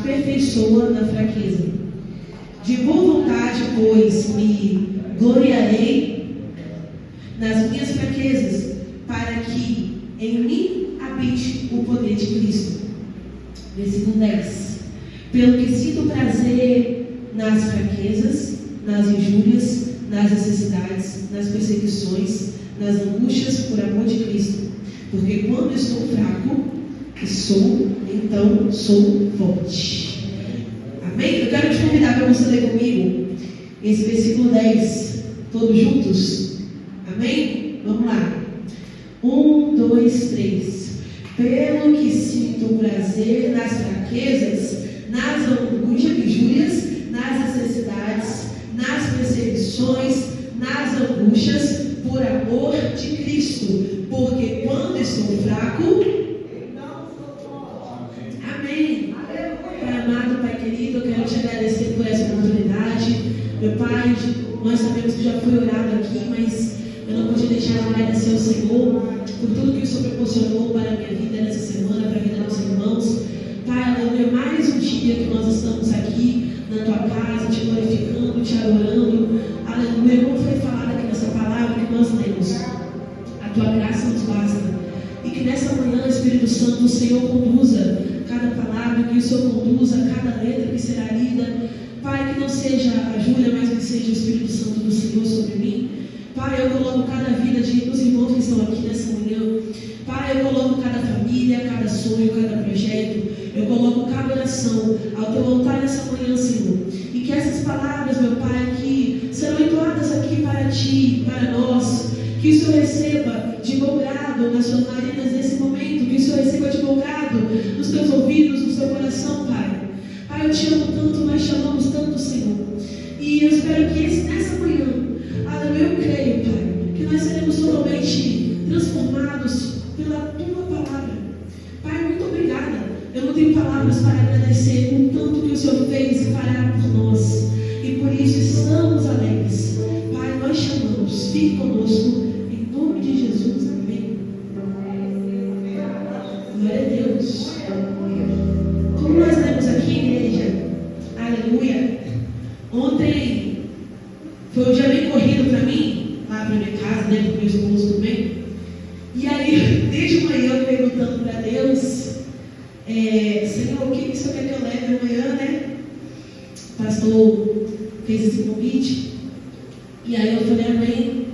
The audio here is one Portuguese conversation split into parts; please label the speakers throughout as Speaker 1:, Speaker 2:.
Speaker 1: aperfeiçoa na fraqueza. De boa vontade, pois, me gloriarei nas minhas fraquezas, para que em mim habite o poder de Cristo. Versículo 10. Pelo que sinto prazer nas fraquezas, nas injúrias, nas necessidades, nas perseguições, nas angústias por amor de Cristo. Porque quando estou fraco, então sou forte. Amém? Eu quero te convidar para você ler comigo esse versículo 10, todos juntos. Amém? Vamos lá. 1, 2, 3. Pelo que sinto prazer nas fraquezas, nas injúrias, nas necessidades, nas perseguições, nas angústias, por amor de Cristo. Porque quando estou fraco, amém. Pai amado, Pai querido, eu quero te agradecer por essa oportunidade. Meu Pai, nós sabemos que já foi orado aqui, mas eu não podia deixar de agradecer ao Senhor por tudo que o Senhor proporcionou para a minha vida nessa semana, para a vida dos irmãos. Pai, aleluia, mais um dia que nós estamos aqui na tua casa, te glorificando, te adorando. Aleluia, como foi falado aqui nessa palavra que nós lemos, a tua graça nos basta. E que nessa manhã, Espírito Santo, o Senhor conduza cada palavra, que o Senhor conduza cada letra que será lida. Pai, que não seja a Júlia, mas que seja o Espírito Santo do Senhor sobre mim. Pai, eu coloco cada vida dos irmãos que estão aqui nessa manhã. Pai, eu coloco cada família, cada sonho, cada projeto. Eu coloco cada oração ao teu altar nessa manhã, Senhor. E que essas palavras, meu Pai, que serão entoadas aqui para ti, para nós, que o Senhor receba de bom grado nas suas narinas nesse momento, que o Senhor receba de bom grado nos teus ouvidos, no seu coração, Pai. Pai, eu te amo tanto, nós te amamos tanto, Senhor. E eu espero que nessa manhã, aleluia, eu creio, Pai, que nós seremos totalmente transformados pela tua palavra. Pai, muito obrigada. Eu não tenho palavras para agradecer o tanto que o Senhor fez e fará por nós. E por isso estamos alegres. Pai, nós te amamos. Fique conosco. Em nome de Jesus. Amém. Glória a Deus. Como nós lemos aqui, igreja, aleluia. Ontem foi um dia bem corrido para mim, lá para minha casa, né, para o meu esposo também. E aí, desde manhã, perguntando para Deus, Senhor, o que o Senhor quer que eu leve amanhã, né? O pastor fez esse convite. E aí eu falei, amém.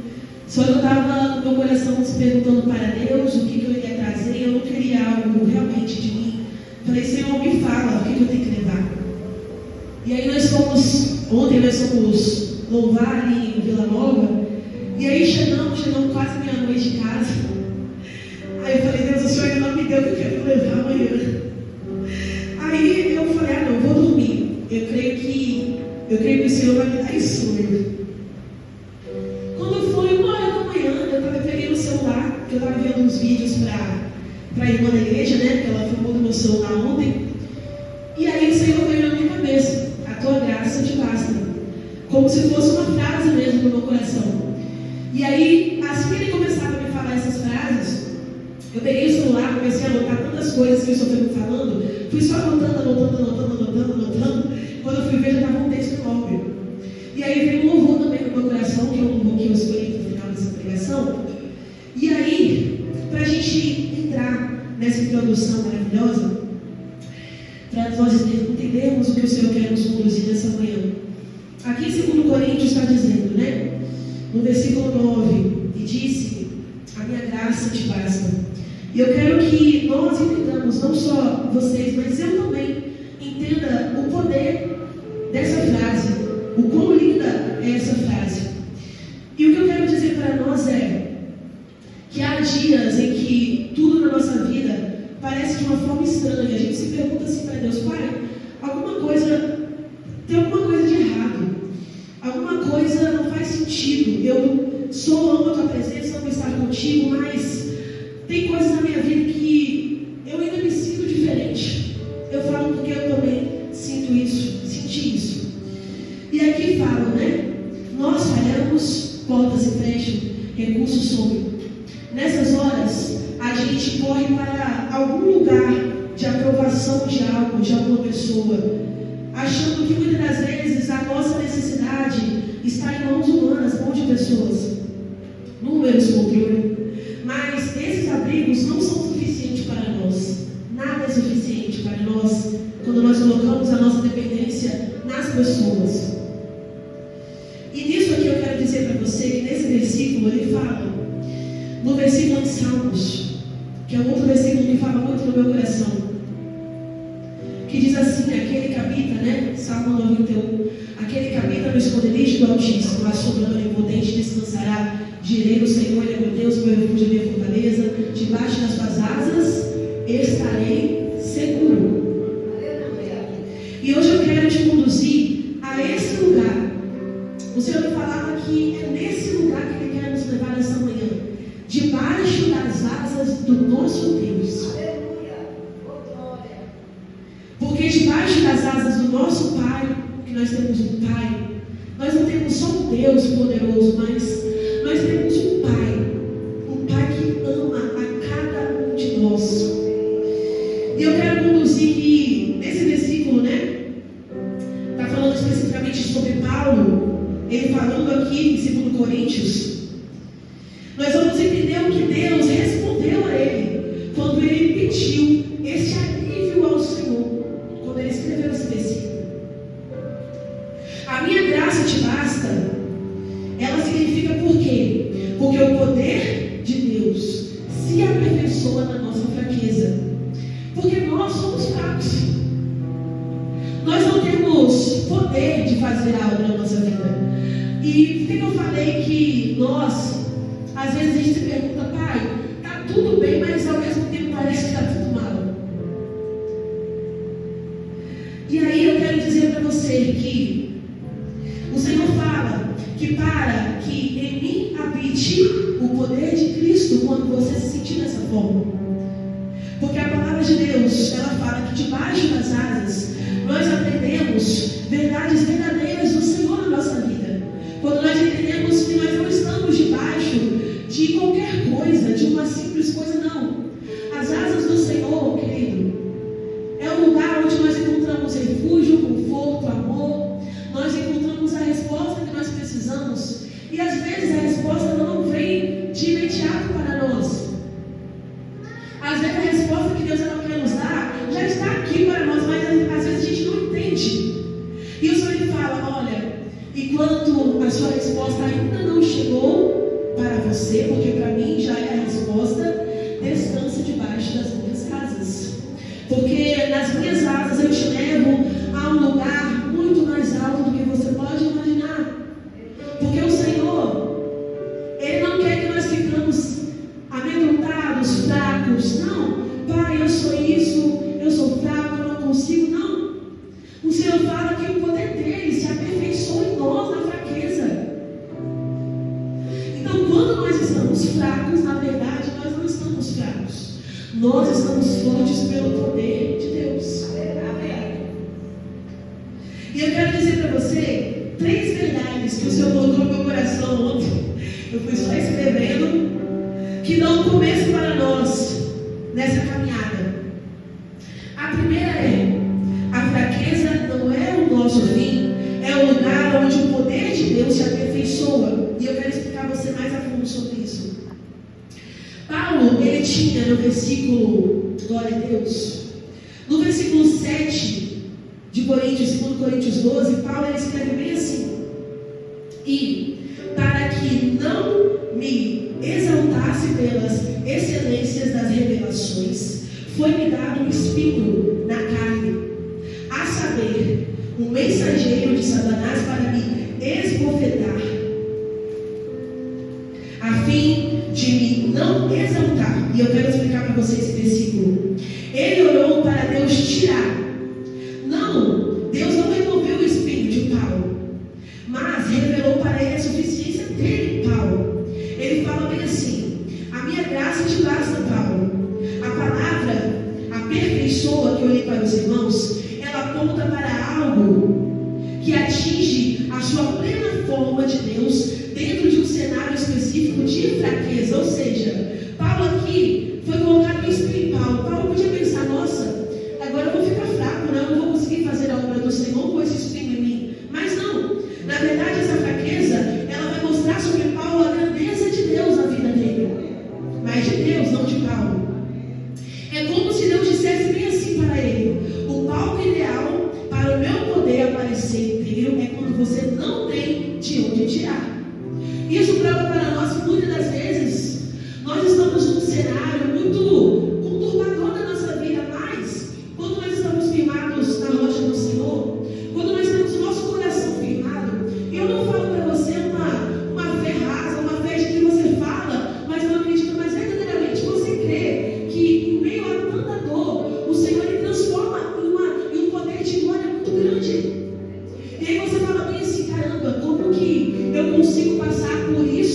Speaker 1: Só que eu estava no meu coração se perguntando para Deus o que eu iria trazer. Eu não queria algo realmente de mim. Falei, Senhor, me fala o que eu tenho que levar. E aí ontem nós fomos louvar ali em Vila Nova. E aí chegamos quase meia-noite de casa. Aí eu falei, Deus, o Senhor ainda não me deu o que eu quero levar amanhã. Aí eu falei, não, eu vou dormir. Eu creio que o Senhor vai me dar esse sonho. Quando foi 1h da manhã, eu peguei no celular, porque eu estava vendo uns vídeos para a irmã da igreja, né? Porque ela filmou no meu celular ontem. E aí o Senhor veio na minha cabeça, a tua graça te basta. Como se fosse uma frase mesmo no meu coração. E aí, assim que ele começava a me falar essas frases, eu peguei o celular, comecei a anotar tantas coisas que o Senhor foi me falando, fui só anotando. Quando eu fui ver, já estava um texto enorme. E aí veio um louvor também no meu coração, que é um louvor que eu escolhi no final dessa pregação. E aí, para a gente entrar nessa introdução maravilhosa, para nós entendermos o que o Senhor quer nos conduzir nessa manhã. Aqui em 2 Coríntios está dizendo, né? No versículo 9, e disse, a minha graça te basta. E eu quero que nós entendamos, não só vocês, mas eu também, entenda o poder dessa frase, o quão linda é essa frase. E o que eu quero dizer para nós é que há dias em que tudo na nossa vida parece de uma forma estranha. A gente se pergunta assim para Deus, Pai, tem alguma coisa de errado, alguma coisa não faz sentido. Eu amo a tua presença, amo estar contigo, mas tem coisas na minha vida que eu ainda me sinto diferente. Eu falo porque eu também senti isso. E aqui fala, né? Nós falhamos, portas se fecham, recursos somem. Nessas horas, a gente corre para algum lugar de aprovação de algo, de alguma pessoa. achando que muitas das vezes a nossa necessidade está em mãos humanas, mãos de pessoas, números, controle. Mas esses abrigos não são suficientes para nós. Nada é suficiente para nós quando nós colocamos a nossa dependência nas pessoas. E nisso aqui eu quero dizer para você que nesse versículo ele fala, no versículo de Salmos, que é outro versículo que fala muito no meu coração, que diz assim, aquele que habita, né? Salmo 91, aquele que habita no esconderijo do Altíssimo, a sombra do Onipotente descansará. Direi no Senhor, Ele é meu Deus, meu refúgio e minha fortaleza, debaixo das suas asas estarei seguro. E hoje eu quero te conduzir a esse lugar. O Senhor me falava que é nesse lugar que Ele quer nos levar essa manhã, debaixo das asas do nosso Deus. Porque debaixo das asas do nosso Pai, que nós temos um Pai, nós não temos só um Deus poderoso, mas nós temos um Pai que ama a cada um de nós. E eu quero conduzir que nesse versículo, né, está falando especificamente sobre Paulo, ele falando aqui em 2 Coríntios, nós vamos entender o que Deus respondeu a ele, quando ele pediu esse alívio ao Senhor, quando ele escreveu esse versículo. A minha graça te basta, ela significa por quê? Porque o poder de Deus se aperfeiçoa na nossa fraqueza. Porque nós somos fracos. Nós não temos poder de fazer algo na nossa vida. E por que eu falei que nós, às vezes a gente se pergunta, pai, está tudo bem, mas ao mesmo tempo parece que está tudo mal. E aí eu quero dizer para você que o Senhor fala que para que em mim habite o poder de Cristo quando você se sentir dessa forma. Porque a palavra de Deus, ela fala que debaixo das asas nós aprendemos verdades verdadeiras do Senhor na nossa vida. Quando nós entendemos que nós não estamos debaixo de qualquer coisa, de uma simples coisa, não. As asas do Senhor, querido, é o lugar onde nós encontramos refúgio, conforto, amor. Nós encontramos a resposta que nós precisamos. E às vezes a resposta não vem de imediato para nós. Às vezes a resposta que Deus quer nos dar já está aqui para nós, mas às vezes a gente não entende. E o Senhor ele fala, olha, enquanto a sua resposta ainda não chegou para você, porque para mim já é a resposta, descansa debaixo das minhas asas. Porque nas minhas asas eu te levo a um lugar muito mais alto do que você pode imaginar. Porque o Senhor, Ele não quer que nós ficamos amedrontados, fracos. Não, Pai, eu sou isso, eu sou fraco, eu não consigo. Não. O Senhor fala que o poder dele se aperfeiçoa em nós na fraqueza. Então, quando nós estamos fracos, na verdade, nós não estamos fracos. Nós estamos fortes pelo poder de Deus. Amém. E eu quero dizer para você 3 verdades que o Senhor colocou no meu coração ontem. Eu fui só escrevendo, que dão um começo para nós nessa caminhada. A primeira é: a fraqueza não é o nosso fim, é o lugar onde o poder de Deus se aperfeiçoa. E eu quero explicar a você mais a fundo sobre isso. Paulo, ele tinha no versículo, glória a Deus, no versículo 7 de Coríntios, 2 Coríntios 12, Paulo ele escreve bem assim: e para que não me exaltasse pelas excelências das revelações, foi-me dado um espinho na carne, a saber, um mensageiro de Satanás para me esbofetar, a fim de me não exaltar. E eu quero explicar para vocês esse versículo. Ele orou para Deus tirar. Não, Deus não removeu o espinho de Paulo, mas revelou para ele a suficiência dele, Paulo. Ele fala bem assim: a minha graça te basta, Paulo. A palavra aperfeiçoa que eu li para os irmãos, ela aponta para algo que atinge a sua plena forma de Deus dentro de um cenário específico de fraqueza. Ou seja, Paulo aqui foi colocado no espinho. Paulo podia pensar: nossa, agora eu vou ficar fraco, né? Eu não vou conseguir fazer a obra do Senhor,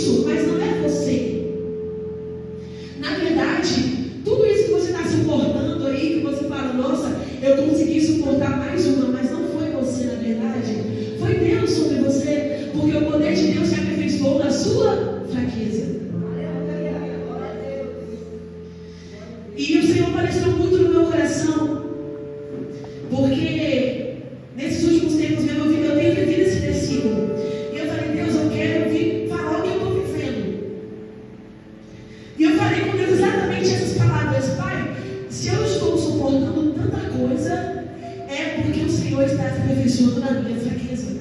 Speaker 1: isso, mas não é você. Na verdade, tudo isso que você está suportando aí, que você fala, nossa, eu consegui suportar mais uma, mas não foi você, na verdade. Foi Deus sobre você, porque o poder de Deus se aperfeiçoou na sua fraqueza. E o Senhor apareceu muito no meu coração, porque nesses últimos tempos mesmo eu tenho vivido esse versículo. E eu falei, Deus, eu quero ouvir falar o que eu estou vivendo. E eu falei com Deus exatamente essas palavras: Pai, se eu estou suportando tanta coisa, é porque o Senhor está se aperfeiçoando na minha fraqueza.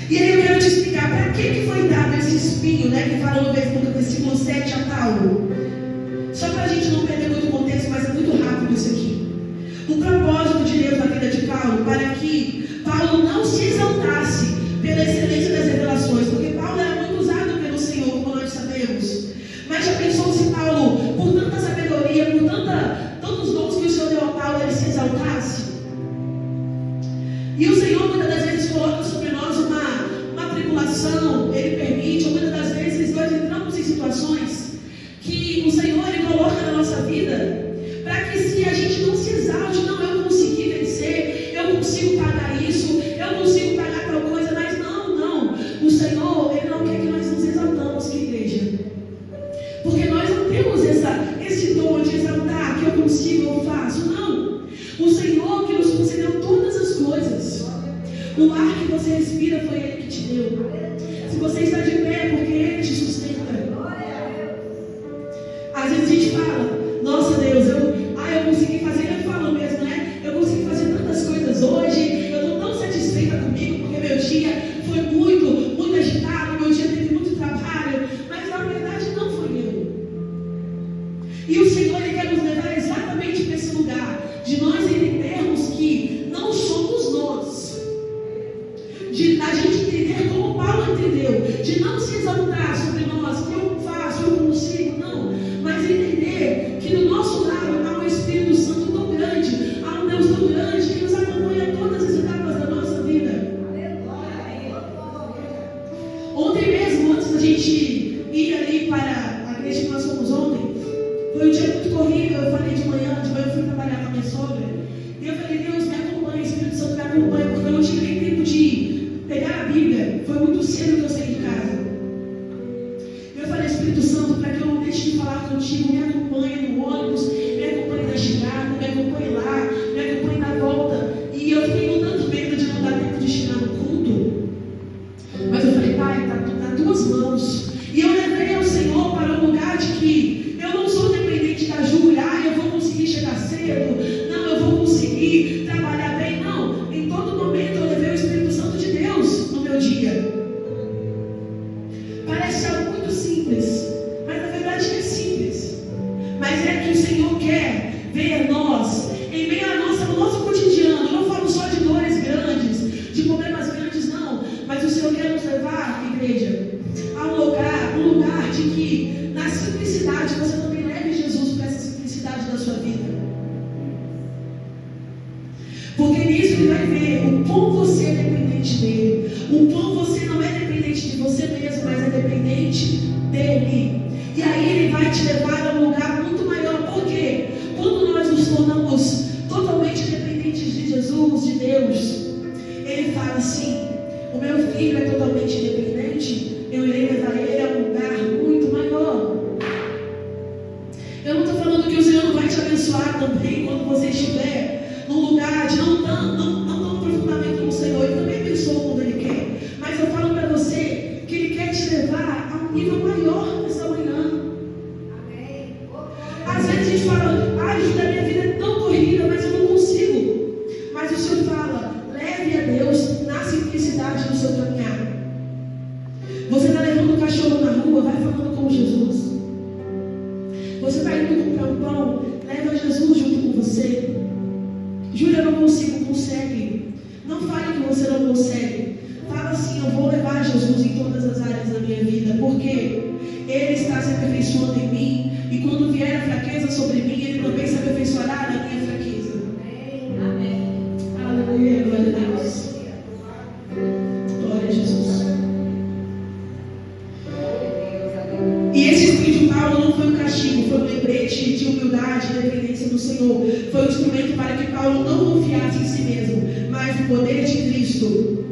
Speaker 1: E aí eu quero te explicar para que foi dado esse espinho, né, que fala no versículo 7 a Paulo. Só para a gente não perder muito contexto, mas é muito rápido isso aqui. O propósito de Deus na vida de Paulo, para que Paulo não se exaltasse pela excelência das revelações, porque Paulo era muito usado pelo Senhor, como nós sabemos. Mas já pensou se Paulo, por tanta sabedoria, por tantos dons que o Senhor deu a Paulo, ele se exaltasse? E o Senhor muitas das vezes coloca sobre nós uma tribulação, Ele permite, ou muitas das vezes nós entramos em situações que o Senhor Ele coloca na nossa vida, para que se a gente não se exalte, não, eu consegui vencer, eu consigo pagar isso, eu consigo pagar tal coisa, mas não, o Senhor Ele não quer que nós nos exaltamos, que igreja, porque nós não temos esse dom de exaltar, que eu consigo, eu faço, não. O Senhor que nos concedeu todas as coisas. O ar que você respira foi Ele que te deu. Se você está de pé é porque Ele te sustenta. Às vezes a gente fala, nossa Deus, eu consegui fazer, eu falo mesmo, né? Eu consegui fazer tantas coisas hoje, eu estou tão satisfeita comigo, porque meu dia foi muito agitado, meu dia teve muito trabalho, mas na verdade não foi eu. E o Senhor Ele quer nos levar exatamente para esse lugar, de nós entendermos que não somos nós, de a gente entender como Paulo entendeu, de não se exaltar sobre nós, que eu faço, eu consigo, não, mas entender que do nosso lado há um Espírito Santo tão grande, há um Deus tão grande que nos acompanha em todas as etapas da nossa vida. Ontem mesmo, antes da gente ir ali para a igreja que nós fomos ontem, foi um dia muito corrido. Eu falei de manhã eu fui trabalhar com a minha sogra, e eu falei, Deus, me acompanha, Espírito Santo me acompanha, porque eu não tive nem tempo de pegar a Bíblia, foi muito cedo que eu saí de casa. Eu falei, Espírito Santo, para que eu não deixe de falar contigo, me acompanhe no ônibus, me acompanhe na chegada, me acompanhe lá, me acompanhe na volta. E eu fiquei com tanto medo de não dar tempo de chegar no culto, mas eu falei, Pai, está nas tuas mãos. E eu levei ao Senhor para um lugar de que eu não sou dependente da Júlia, eu vou conseguir chegar cedo, não, eu vou conseguir trabalhar bem, não. Em todo momento eu levei o Espírito Santo de Deus no meu dia. Parece algo muito simples, mas na verdade é simples. Mas é que o Senhor quer ver nós, em meio no nosso cotidiano. Eu não falo só de dores grandes, de problemas grandes, não. Mas o Senhor quer nos levar, igreja, a um lugar de que na simplicidade você também leve Jesus para essa simplicidade da sua vida. Porque nisso Ele vai ver o quão você é dependente dEle, o quão você não é dependente de você mesmo, mas é dependente dEle. E aí Ele vai te levar a um lugar muito maior. Por quê? Quando nós nos tornamos totalmente dependentes de Jesus, de Deus, Ele fala assim, o meu filho é totalmente dependente, eu irei levar ele a um lugar muito maior. Eu não estou falando que o Senhor não vai te abençoar também quando você estiver num lugar de não tão profundamente como o Senhor. Ele também abençoa quando Ele quer. Mas eu falo para você que Ele quer te levar a um nível maior nessa manhã. Às vezes a gente fala, a minha vida é tão corrida, mas eu não consigo. Mas o Senhor fala, leve a Deus na simplicidade do seu caminhar. Você está levando um cachorro na rua, vai falando com Jesus. Você está indo comprar um pão, leva Jesus junto com você. Júlia, eu não consigo, consegue. Não fale que você não consegue. Fala assim, eu vou levar Jesus em todas as áreas da minha vida, porque Ele está se aperfeiçoando em mim. E quando vier a fraqueza sobre mim, Ele também se aperfeiçoará na minha fraqueza. Amém. Aleluia, glória a Deus. Glória a Jesus. instrumento para que Paulo não confiasse em si mesmo, mas no poder de Cristo.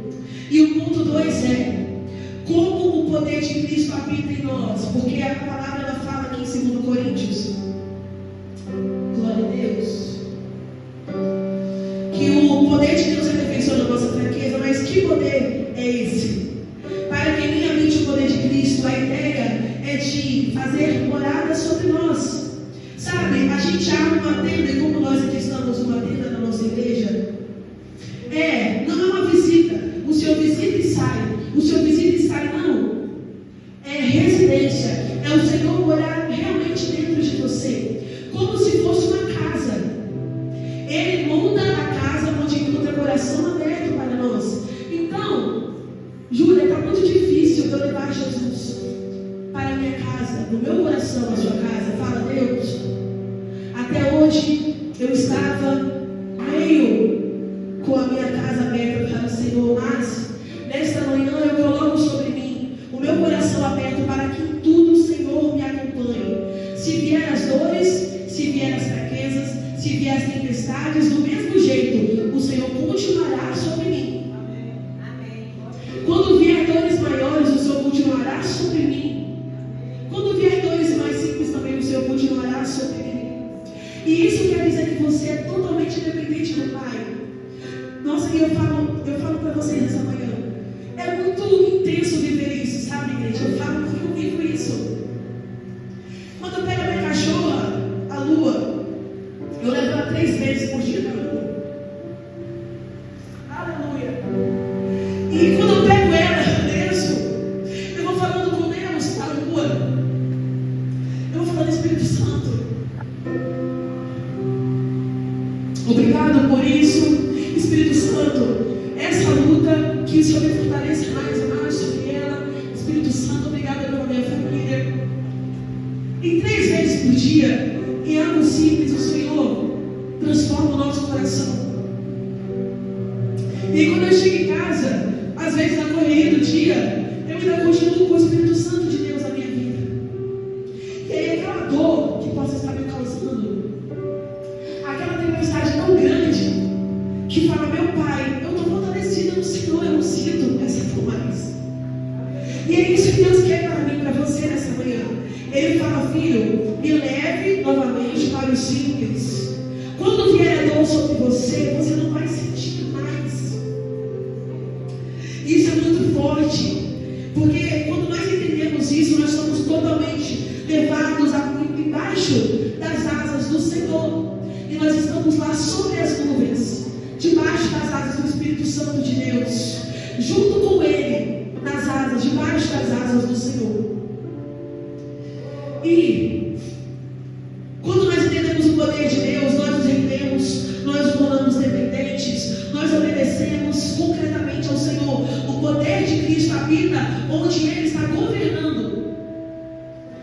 Speaker 1: E o ponto 2 é como o poder de Cristo habita em nós, porque a palavra ela fala aqui em 2 Coríntios, glória a Deus, que o poder de Deus aperfeiçoa a nossa fraqueza. Mas que poder é esse? Para que em mim habite o poder de Cristo, a ideia é de fazer morada sobre nós. Sabe, a gente arma uma tenda, e como nós aqui estamos numa tenda na nossa igreja, não é uma visita, o Senhor visita e sai, o Senhor visita e sai, não. É residência, é o Senhor morar realmente dentro de você, como se fosse uma casa. Ele monta a casa onde encontra coração aberto para nós. Então, Júlia, está muito difícil eu levar Jesus para a minha casa, no meu coração, a sua casa. Fala, Deus, até hoje eu estava meio com a minha casa aberta para o Senhor, mas nesta manhã eu coloco sobre mim o meu coração aberto para que em tudo o Senhor me acompanhe. Se vier as dores, se vier as fraquezas, se vier as tempestades, do mesmo jeito o Senhor continuará sobre mim. Quando vier dores maiores, o Senhor continuará sobre mim. Quando vier dores mais simples também, o Senhor continuará sobre mim. E isso quer dizer que você é totalmente dependente do Pai. Nossa, e eu falo para vocês nessa manhã, é muito intenso viver isso, sabe, igreja? Eu falo porque eu vivo isso. Quando eu pego a minha cachorra, a Lua, eu levo ela 3 vezes por dia na rua. Aleluia. E quando eu pego ela, eu desço, eu vou falando com Deus, a Lua. Eu vou falando, Espírito Santo, obrigado por isso. Espírito Santo, essa luta, que o Senhor me fortaleça mais e mais sobre ela. Espírito Santo, obrigado pela minha família. E 3 vezes por dia, em algo simples, o Senhor transforma o nosso coração. E quando eu chego em casa, às vezes na correria do dia, eu ainda continuo com o Espírito Santo de Deus na minha vida. E aí aquela dor que possa estar me causando, aquela tempestade tão grande, que fala, meu Pai, eu estou fortalecida no Senhor, eu não sinto essa dor mais. E é isso que Deus quer para mim, para você nessa manhã. Ele fala, filho, me leve novamente para o simples. Quando vier a dor sobre você, você não vai sentir mais. Isso é muito forte, porque quando nós entendemos isso, nós somos totalmente levados embaixo das asas do Senhor. E nós estamos lá sobre as nuvens, debaixo das asas do Espírito Santo de Deus, junto com Ele, nas asas, debaixo das asas do Senhor. E quando nós entendemos o poder de Deus, nós nos rendemos, nós nos tornamos dependentes, nós obedecemos concretamente ao Senhor. O poder de Cristo habita onde Ele está governando.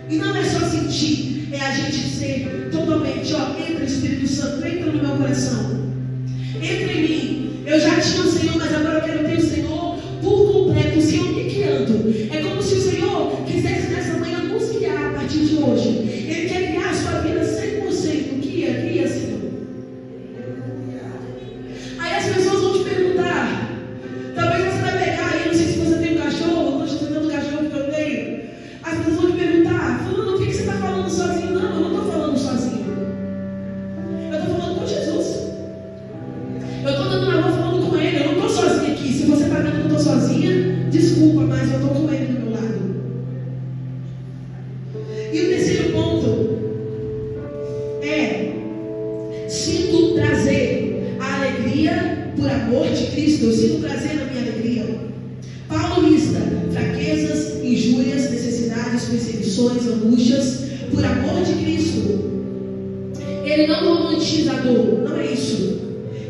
Speaker 1: E não é só sentir, é a gente ser totalmente, entra Espírito Santo, entra no meu coração, entra em mim. Eu já tinha o Senhor, mas agora eu quero ter o Senhor por completo, o Senhor me guiando. É como se o Senhor quisesse nessa manhã nos guiar a partir de hoje. Ele quer guiar a sua vida 100%. Guia, Senhor. Aí as pessoas vão te perguntar, talvez você vai pegar aí, não sei se você tem um cachorro, eu estou te dando o cachorro que eu tenho. As pessoas vão te perguntar, falando, o que você está falando sozinho? Não, eu não estou falando sozinho. Eu estou falando com Jesus. Eu estou andando na rua falando com Ele, eu não estou sozinha aqui. Se você está vendo que eu estou sozinha, desculpa, mas eu estou com Ele do meu lado. E o terceiro ponto é: sinto prazer, a alegria por amor de Cristo. Eu sinto prazer na minha alegria. Paulo lista fraquezas, injúrias, necessidades, perseguições, angústias, por amor de Cristo. Ele não romantiza a dor, não é isso.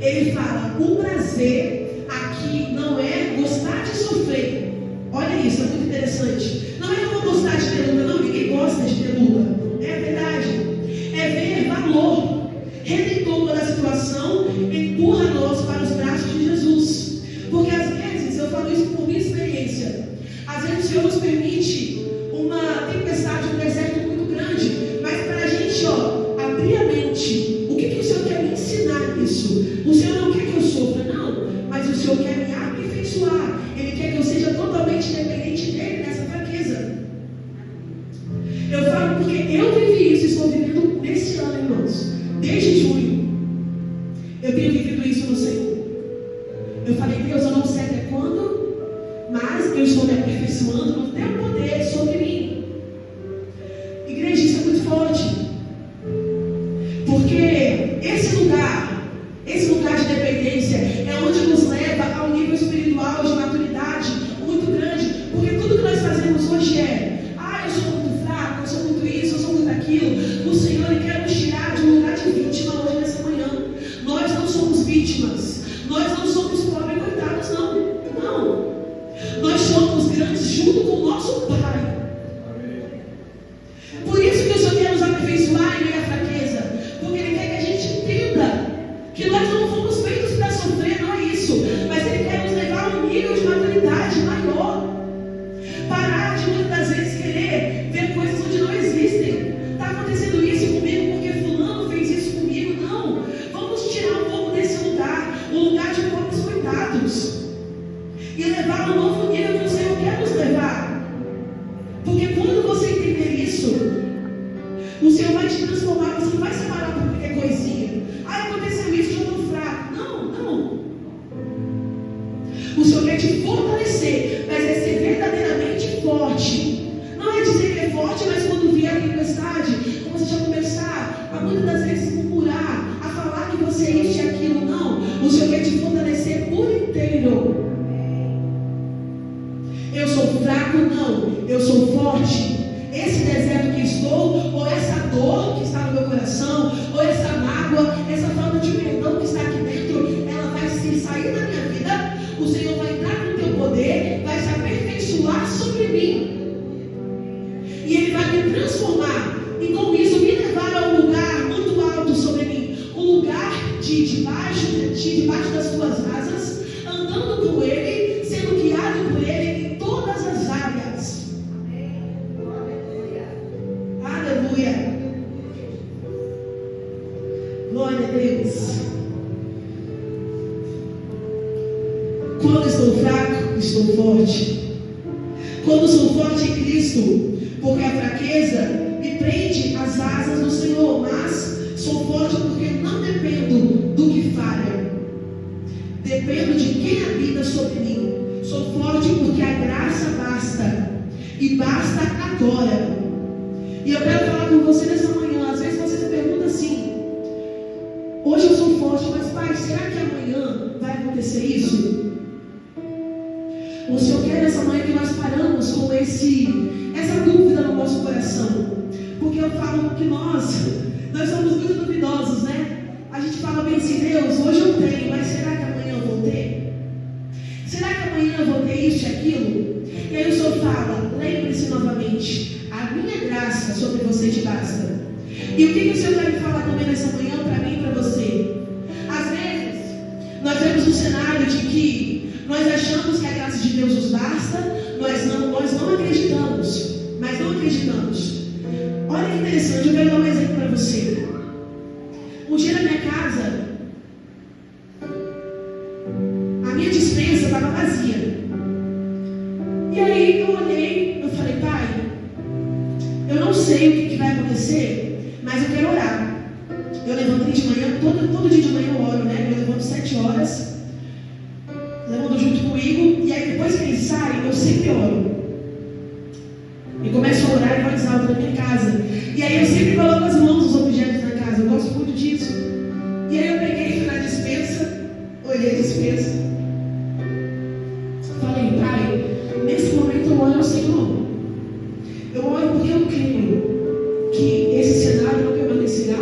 Speaker 1: Ele fala, o prazer aqui não é gostar de sofrer. Olha isso, é muito interessante. Não é que eu vou gostar de ter luta, não, ninguém gosta de ter luta. É verdade. É ver valor redentor da situação, empurra-nos para os braços de Jesus. Porque às vezes, eu falo isso por minha experiência, às vezes o Senhor nos permite uma tempestade, um deserto muito grande, mas para a gente abrir a mente, o que o Senhor quer me ensinar Eu tenho vivido isso no Senhor. Eu falei, Deus, eu não sei até quando, mas eu estou me aperfeiçoando no teu poder sobre mim. Igreja, isso é muito forte. Porque esse lugar de dependência é onde nos leva a um nível espiritual de maturidade muito grande. Porque tudo que nós fazemos hoje eu sou muito fraco, eu sou muito isso, eu sou muito aquilo. O Senhor quer nos tirar de um lugar de vítima hoje, nessa manhã. Nós não somos vítimas. Nós não somos pobres coitados, não. Nós somos grandes junto com o nosso Pai. Por isso que o Senhor quer nos aperfeiçoar em meio à fraqueza. Porque Ele quer que a gente entenda que nós não fomos feitos para sofrer, não é isso. Mas Ele quer nos levar a um nível de maturidade maior. Parar de muitas das vezes querer ver coisas onde não existem. Está acontecendo isso comigo porque fulano fez isso comigo. Não. Vamos tirar um pouco desse lugar. Um lugar de pobres coitados. E levar a um novo nível que o Senhor quer nos levar. Porque quando você entender isso, o Senhor vai te transformar. Você não vai separar por qualquer coisinha. Aconteceu isso, eu estou fraco. Não. O Senhor quer te fortalecer, mas é ser verdadeiramente forte. Não é dizer que é forte, mas quando vier a tempestade, você já começar a muitas das vezes murmurar, a falar que você é isso e aquilo. Não. O Senhor quer te fortalecer por inteiro. Eu sou fraco? Não. Eu sou forte. Esse deserto que estou, ou essa dor que está no meu coração, ou essa mágoa, essa falta de perdão que está aqui dentro, ela vai se sair da minha vida. O Senhor vai entrar no teu poder, vai se aperfeiçoar sobre mim. E Ele vai me transformar. E com isso me levar a um lugar muito alto sobre mim. Um lugar de debaixo das tuas asas, andando com Ele, sendo guiado por Ele em todas as áreas. Aleluia. Glória a Deus. Quando estou fraco, estou forte. Quando sou forte em Cristo, porque a fraqueza me prende às asas do Senhor, mas sou forte porque não dependo do que falha. Dependo de quem habita sobre mim. Sou forte porque a graça basta. E basta agora. E eu quero falar com você nessa manhã. Às vezes você se pergunta assim: hoje eu sou forte, mas Pai, será que amanhã vai acontecer isso? O Senhor quer nessa manhã que nós paramos com essa dúvida no nosso coração. Porque eu falo que nós somos muito duvidosos, né? A gente fala bem assim: Deus, hoje eu tenho, mas será que amanhã eu vou ter? Será que amanhã eu vou ter isso e aquilo? E aí o Senhor fala: lembre-se novamente, a minha graça sobre você te basta. E o que o Senhor vai me falar também nessa manhã para mim e para você? Às vezes, nós vemos um cenário de que nós achamos que a graça de Deus nos basta, nós não acreditamos, mas não acreditamos. Olha que interessante, eu quero dar um exemplo para você. Um dia na minha casa, a minha despensa estava vazia. E aí eu olhei, eu falei: Pai, eu não sei o que vai acontecer, mas eu quero orar. Eu levantei de manhã, todo dia de manhã eu oro, né? Eu levanto 7 horas, levanto junto comigo, e aí depois que eles saem, eu sempre oro. E começo a orar em voz alta na minha casa. E aí eu sempre coloco as mãos nos objetos da casa, eu gosto muito disso. E aí eu peguei, fui na despensa, olhei a despensa, falei: Pai, nesse momento eu oro ao Senhor. Eu oro porque eu creio que esse cenário não permanecerá.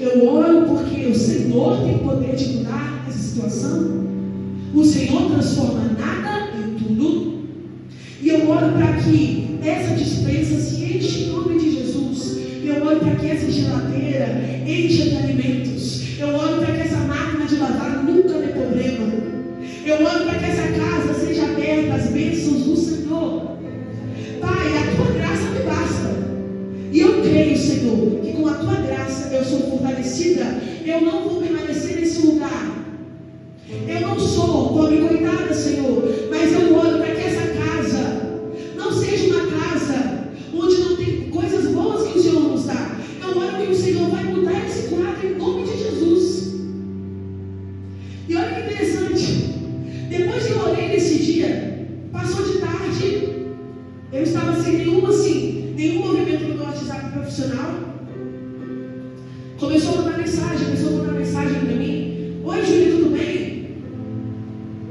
Speaker 1: Eu oro porque o Senhor tem o poder de mudar essa situação. O Senhor transforma nada em tudo. E eu oro para que essa despensa se enche em nome de Jesus. Eu oro para que essa geladeira encha de alimentos. Eu oro para que essa máquina de lavar nunca dê problema. Eu oro para que essa casa seja aberta às bênçãos do Senhor. Pai, a tua graça me basta. E eu creio, Senhor, que com a tua graça eu sou fortalecida. Eu não vou permanecer nesse lugar. Eu não sou pobre coitada, Senhor, mas eu oro para que essa casa não seja uma casa onde não tem coisas boas que o Senhor nos dá. Eu oro que o Senhor vai mudar esse quadro em nome de Jesus. profissional. Começou a mandar mensagem para mim. Oi, Júlia, tudo bem?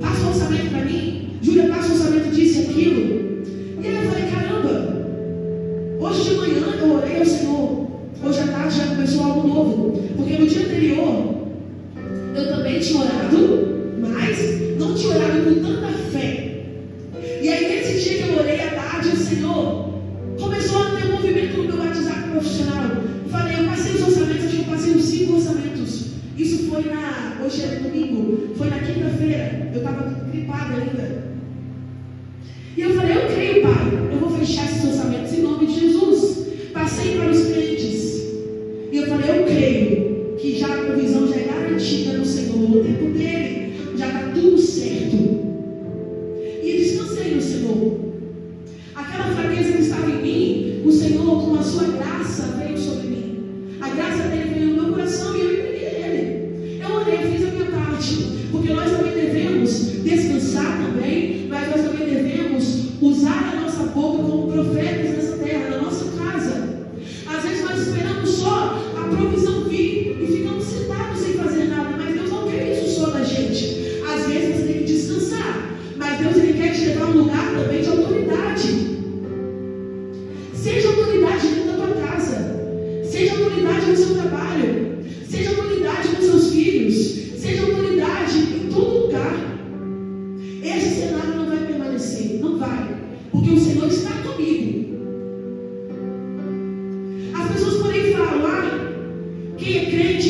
Speaker 1: Passa o orçamento para mim. Júlia, passa o orçamento disso e aquilo. E aí eu falei, caramba, hoje de manhã eu orei ao Senhor. Hoje à tarde já começou algo novo. Porque no dia anterior eu também tinha orado, mas não tinha orado com tanta fé. E aí nesse dia que eu orei à tarde, o Senhor começou a ter um movimento no meu WhatsApp profissional. Falei, eu passei os orçamentos, acho que eu passei uns 5 orçamentos. Isso foi hoje é domingo, foi na quinta-feira. Eu estava gripada ainda. E eu falei, eu creio, Pai, eu vou fechar esses orçamentos em nome de Jesus. Passei para os clientes. E eu falei, eu creio que já a provisão já é garantida no Senhor, no tempo dele, já está tudo certo. E descansei no Senhor. Aquela fraqueza que estava em mim, o Senhor, com a sua graça, veio sobre mim. A graça dele veio no meu coração e eu entreguei ele. Eu orei, eu fiz a minha parte, porque nós também devemos descansar também, mas nós também devemos usar a nossa boca como profetas nessa terra, na nossa casa. Às vezes nós esperamos só a provisão vir e ficamos sentados sem fazer nada, mas Deus não quer isso só da gente. Às vezes você tem que descansar, mas Deus ele quer te levar a um lugar também de autoridade. Seja autoridade dentro da tua casa, seja autoridade no seu trabalho, seja autoridade com seus filhos, seja autoridade em todo lugar. Esse cenário não vai permanecer, não vai, porque o Senhor está comigo. As pessoas porém falam, quem é crente,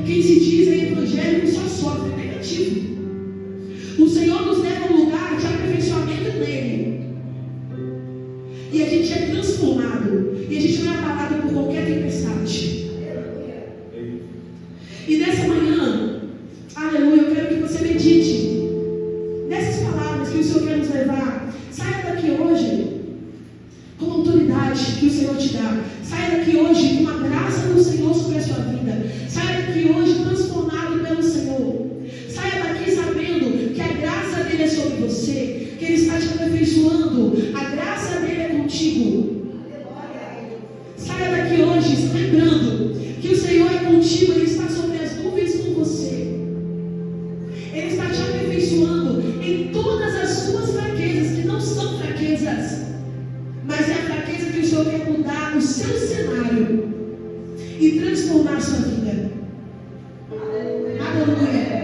Speaker 1: quem se diz evangélico só sofre, é negativo. O Senhor nos leva a um lugar de aperfeiçoamento nele. E a gente é transformado. E a gente não é abalado por qualquer tempestade. E nessa manhã, aleluia, eu quero que você medite nessas palavras que o Senhor quer nos levar. Saia daqui hoje com a autoridade que o Senhor te dá. Saia daqui hoje com a graça do Senhor sobre a sua vida. Saia daqui hoje transformado pelo Senhor. Saia daqui sabendo que a graça dele é sobre você, que ele está te aperfeiçoando. A graça dele é contigo. Saia daqui hoje se lembrando que o Senhor é contigo, ele está sobre as nuvens com você. Ele está te aperfeiçoando em todas as suas fraquezas, que não são fraquezas, mas é a fraqueza que o Senhor quer mudar o seu cenário e transformar a sua vida. Aleluia.